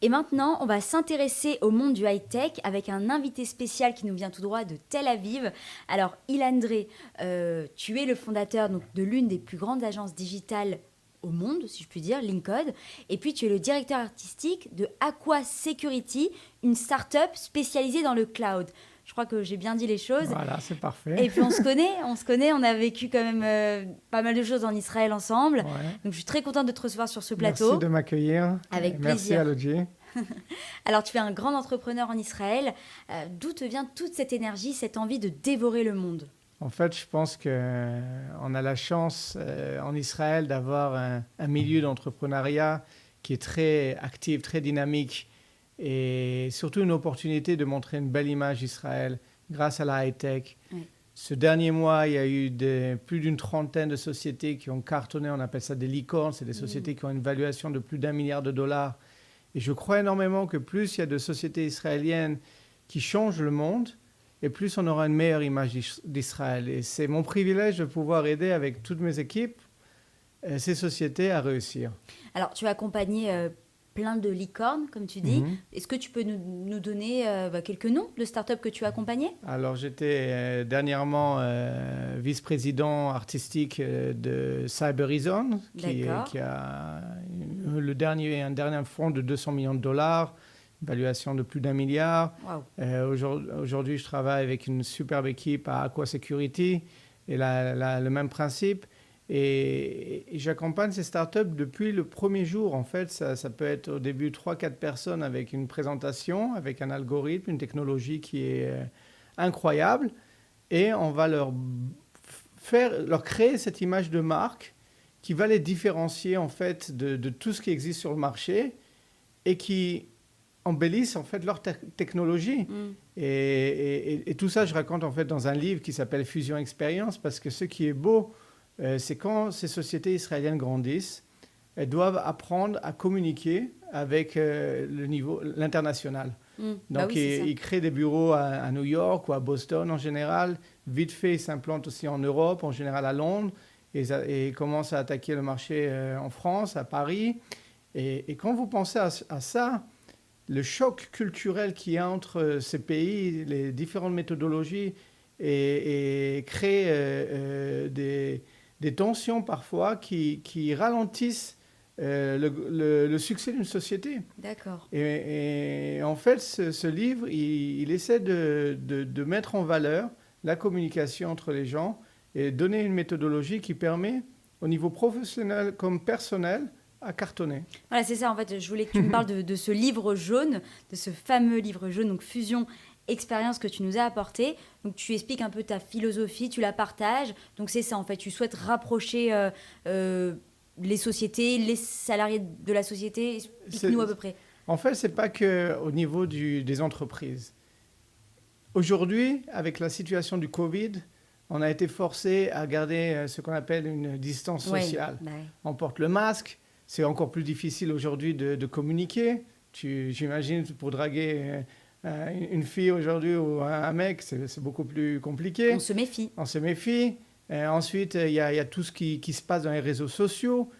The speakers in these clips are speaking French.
Et maintenant, on va s'intéresser au monde du high-tech avec un invité spécial qui nous vient tout droit de Tel Aviv. Alors, Ilandré, tu es le fondateur donc, de l'une des plus grandes agences digitales au monde, si je puis dire, Linkcode. Et puis, tu es le directeur artistique de Aqua Security, une start-up spécialisée dans le cloud. Je crois que j'ai bien dit les choses. Voilà, c'est parfait. Et puis, on a vécu quand même pas mal de choses en Israël ensemble. Ouais. Donc, je suis très contente de te recevoir sur ce plateau. Merci de m'accueillir. Avec Merci plaisir. à Lodji. Alors, tu es un grand entrepreneur en Israël. D'où te vient toute cette énergie, cette envie de dévorer le monde? En fait, je pense qu'on a la chance en Israël d'avoir un milieu d'entrepreneuriat qui est très actif, très dynamique et surtout une opportunité de montrer une belle image d'Israël grâce à la high-tech. Oui. Ce dernier mois, il y a eu plus d'une trentaine de sociétés qui ont cartonné. On appelle ça des licornes. C'est des sociétés qui ont une valuation de plus d'1 milliard de dollars. Et je crois énormément que plus il y a de sociétés israéliennes qui changent le monde, et plus on aura une meilleure image d'Israël. Et c'est mon privilège de pouvoir aider avec toutes mes équipes ces sociétés à réussir. Alors, tu as accompagné plein de licornes, comme tu dis. Mhm. Est-ce que tu peux nous donner quelques noms de startups que tu as accompagnées? Alors, j'étais dernièrement vice-président artistique de Cyberizon, qui a un dernier fonds de 200 millions de dollars, valuation de plus d'1 milliard. Wow. Aujourd'hui, je travaille avec une superbe équipe à Aqua Security, et le même principe. Et j'accompagne ces startups depuis le premier jour. En fait, ça peut être au début 3-4 personnes avec une présentation, avec un algorithme, une technologie qui est incroyable. Et on va leur créer cette image de marque qui va les différencier en fait de tout ce qui existe sur le marché et qui embellissent en fait leur technologie. Et tout ça, je raconte en fait dans un livre qui s'appelle Fusion Experience, parce que ce qui est beau, c'est quand ces sociétés israéliennes grandissent, elles doivent apprendre à communiquer avec l'international. Donc, ils créent des bureaux à New York ou à Boston en général. Vite fait, ils s'implantent aussi en Europe, en général à Londres, et commencent à attaquer le marché en France, à Paris. Et quand vous pensez à ça, le choc culturel qu'il y a entre ces pays, les différentes méthodologies, et crée des tensions parfois qui ralentissent le succès d'une société. D'accord. Et en fait, ce livre, il essaie de mettre en valeur la communication entre les gens et donner une méthodologie qui permet, au niveau professionnel comme personnel, à cartonner. Voilà, c'est ça. En fait, je voulais que tu me parles de ce livre jaune, de ce fameux livre jaune, donc Fusion Expérience, que tu nous as apporté. Donc, tu expliques un peu ta philosophie, tu la partages. Donc, c'est ça, en fait. Tu souhaites rapprocher les sociétés, les salariés de la société. Explique-nous à peu près. En fait, ce n'est pas qu'au niveau des entreprises. Aujourd'hui, avec la situation du Covid, on a été forcé à garder ce qu'on appelle une distance sociale. Ouais. On porte le masque. C'est encore plus difficile aujourd'hui de communiquer. J'imagine, pour draguer une fille aujourd'hui ou un mec, c'est beaucoup plus compliqué. On se méfie. Ensuite, il y a tout ce qui se passe dans les réseaux sociaux.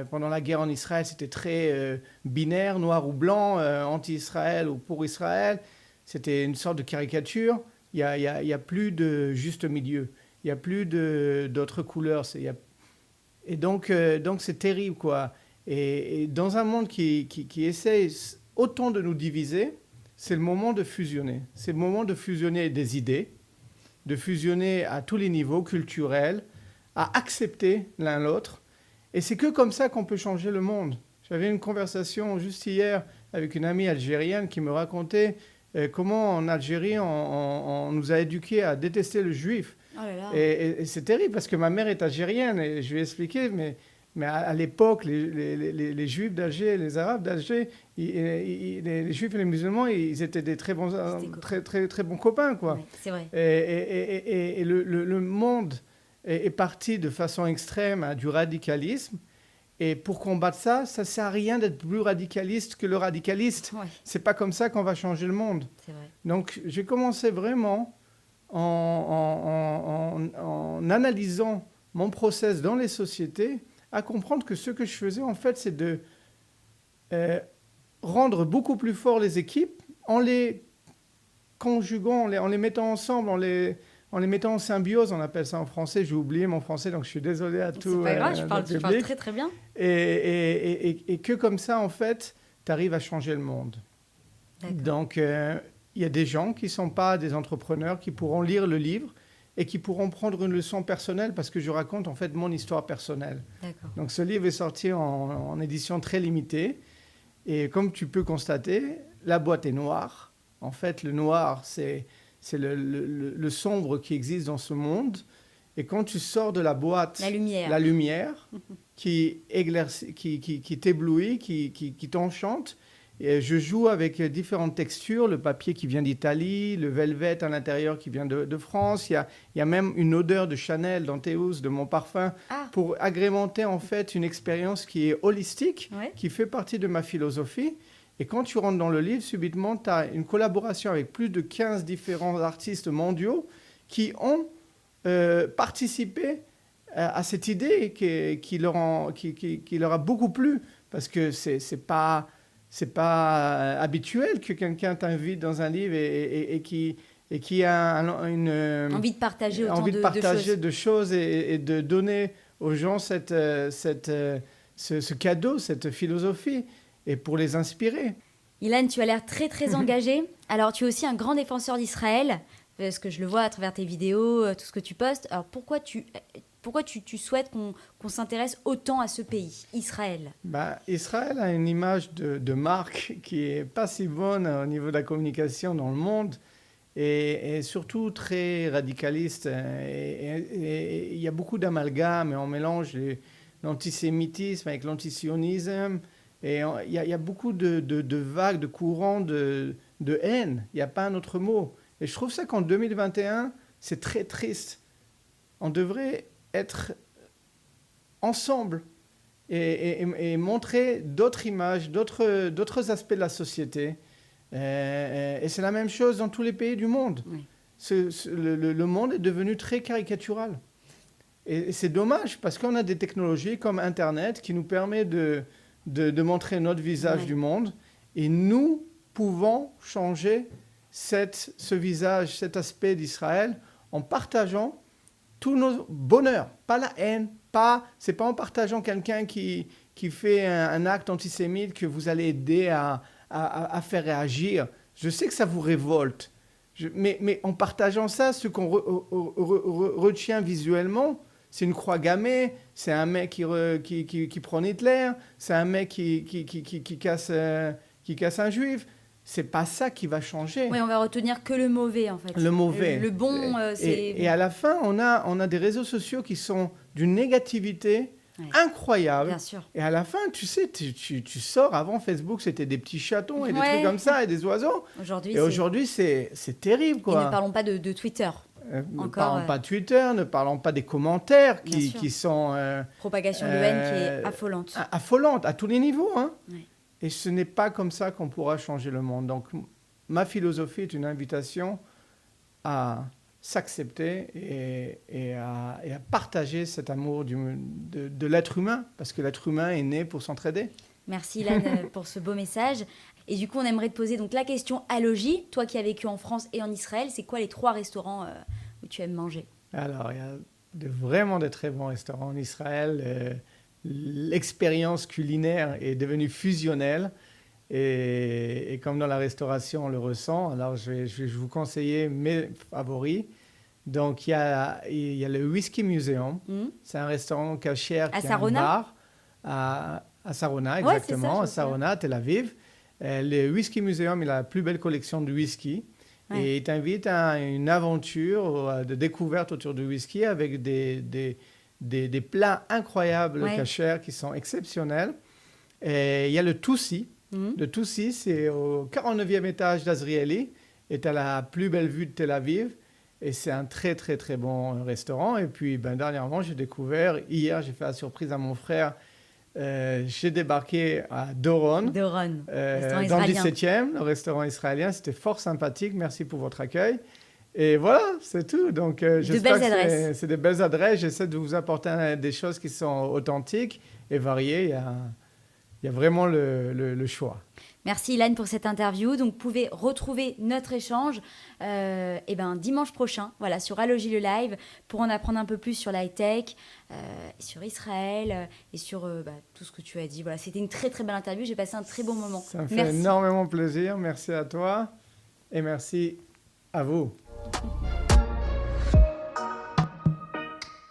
Pendant la guerre en Israël, c'était très binaire, noir ou blanc, anti-Israël ou pour Israël. C'était une sorte de caricature. Il y a plus de juste milieu. Il n'y a plus d'autres couleurs. Et donc, c'est terrible, quoi. Et dans un monde qui essaie autant de nous diviser, c'est le moment de fusionner. C'est le moment de fusionner des idées, de fusionner à tous les niveaux culturels, à accepter l'un l'autre. Et c'est que comme ça qu'on peut changer le monde. J'avais une conversation juste hier avec une amie algérienne qui me racontait comment en Algérie, on nous a éduqués à détester le juif. Oh là là. Et c'est terrible parce que ma mère est algérienne et je lui ai expliqué, mais à l'époque, les juifs d'Alger, les arabes d'Alger, les juifs et les musulmans, ils étaient des très bons copains, quoi. Ouais, c'est vrai. Et le monde est parti de façon extrême à du radicalisme. Et pour combattre ça, ça ne sert à rien d'être plus radicaliste que le radicaliste. Ouais. C'est pas comme ça qu'on va changer le monde. C'est vrai. Donc, j'ai commencé vraiment en analysant mon process dans les sociétés, à comprendre que ce que je faisais, en fait, c'est de rendre beaucoup plus fort les équipes en les conjuguant, en les mettant ensemble, en les mettant en symbiose, on appelle ça en français. J'ai oublié mon français, donc je suis désolé à tout. C'est pas grave, tu parles très très bien. Et que comme ça, en fait, tu arrives à changer le monde. Donc, il y a des gens qui ne sont pas des entrepreneurs qui pourront lire le livre et qui pourront prendre une leçon personnelle parce que je raconte en fait mon histoire personnelle. Donc, ce livre est sorti en édition très limitée. Et comme tu peux constater, la boîte est noire. En fait, le noir, c'est le sombre qui existe dans ce monde. Et quand tu sors de la boîte, la lumière qui t'éblouit, qui t'enchante. Et je joue avec différentes textures, le papier qui vient d'Italie, le velvet à l'intérieur qui vient de France. Il y a même une odeur de Chanel, d'Anteus, de mon parfum, pour agrémenter en fait une expérience qui est holistique, qui fait partie de ma philosophie. Et quand tu rentres dans le livre, subitement, tu as une collaboration avec plus de 15 différents artistes mondiaux qui ont participé à cette idée qui leur a beaucoup plu. Parce que c'est pas habituel que quelqu'un t'invite dans un livre et qui a envie de partager de choses et de donner aux gens ce cadeau, cette philosophie, et pour les inspirer. Ilan, tu as l'air très très engagé. Alors tu es aussi un grand défenseur d'Israël, parce que je le vois à travers tes vidéos, tout ce que tu postes. Alors pourquoi tu souhaites qu'on s'intéresse autant à ce pays, Israël? Israël a une image de marque qui n'est pas si bonne au niveau de la communication dans le monde et surtout très radicaliste. Et il y a beaucoup d'amalgames et on mélange l'antisémitisme avec l'antisionisme. Et il y a beaucoup de vagues, de courants de haine. Il n'y a pas un autre mot. Et je trouve ça qu'en 2021, c'est très triste. On devrait être ensemble et montrer d'autres images, d'autres aspects de la société. Et c'est la même chose dans tous les pays du monde. Oui. Le monde est devenu très caricatural. Et c'est dommage parce qu'on a des technologies comme Internet qui nous permet de montrer notre visage du monde. Et nous pouvons changer ce visage, cet aspect d'Israël en partageant tous nos bonheurs, pas la haine, c'est pas en partageant quelqu'un qui fait un acte antisémite que vous allez aider à faire réagir. Je sais que ça vous révolte, mais en partageant ça, ce qu'on retient visuellement, c'est une croix gammée, c'est un mec qui prend Hitler, c'est un mec qui casse un juif. C'est pas ça qui va changer. Oui, on va retenir que le mauvais, en fait. Le mauvais. Le bon, c'est... Et à la fin, on a des réseaux sociaux qui sont d'une négativité incroyable. Bien sûr. Et à la fin, tu sais, tu sors. Avant, Facebook, c'était des petits chatons et des trucs comme ça et des oiseaux. Aujourd'hui, c'est terrible, quoi. Et ne parlons pas de Twitter. Ne parlons pas de Twitter, ne parlons pas des commentaires qui sont... propagation de haine qui est affolante. Affolante, à tous les niveaux, hein. Oui. Et ce n'est pas comme ça qu'on pourra changer le monde. Donc, ma philosophie est une invitation à s'accepter et à partager cet amour de l'être humain, parce que l'être humain est né pour s'entraider. Merci Ilan pour ce beau message. Et du coup, on aimerait te poser donc la question Alogie. Toi qui as vécu en France et en Israël, c'est quoi les 3 restaurants où tu aimes manger? Alors, il y a vraiment de très bons restaurants en Israël. L'expérience culinaire est devenue fusionnelle et comme dans la restauration on le ressent, alors je vais vous conseiller mes favoris. Donc il y a le Whisky Museum, c'est un restaurant cachère qui a un bar à Sarona, exactement, à Sarona, Tel Aviv. Le Whisky Museum, il a la plus belle collection de whisky et il t'invite à une aventure de découverte autour du whisky avec des plats incroyables cachers qui sont exceptionnels. Et il y a le Toussi. Le Toussi, c'est au 49e étage d'Azrieli et tu as la plus belle vue de Tel Aviv. Et c'est un très, très, très bon restaurant. Et puis, dernièrement, j'ai découvert, hier, j'ai fait la surprise à mon frère. J'ai débarqué à Doron, dans le 17e, le restaurant israélien. C'était fort sympathique. Merci pour votre accueil. Et voilà, c'est tout. Donc, j'espère que c'est des belles adresses. J'essaie de vous apporter des choses qui sont authentiques et variées. Il y a vraiment le choix. Merci Ilan pour cette interview. Donc, vous pouvez retrouver notre échange dimanche prochain, voilà, sur Allogy le Live, pour en apprendre un peu plus sur l'high-tech, sur Israël et sur tout ce que tu as dit. Voilà, c'était une très très belle interview. J'ai passé un très bon moment. Ça me fait Merci. énormément plaisir. Merci à toi et merci à vous.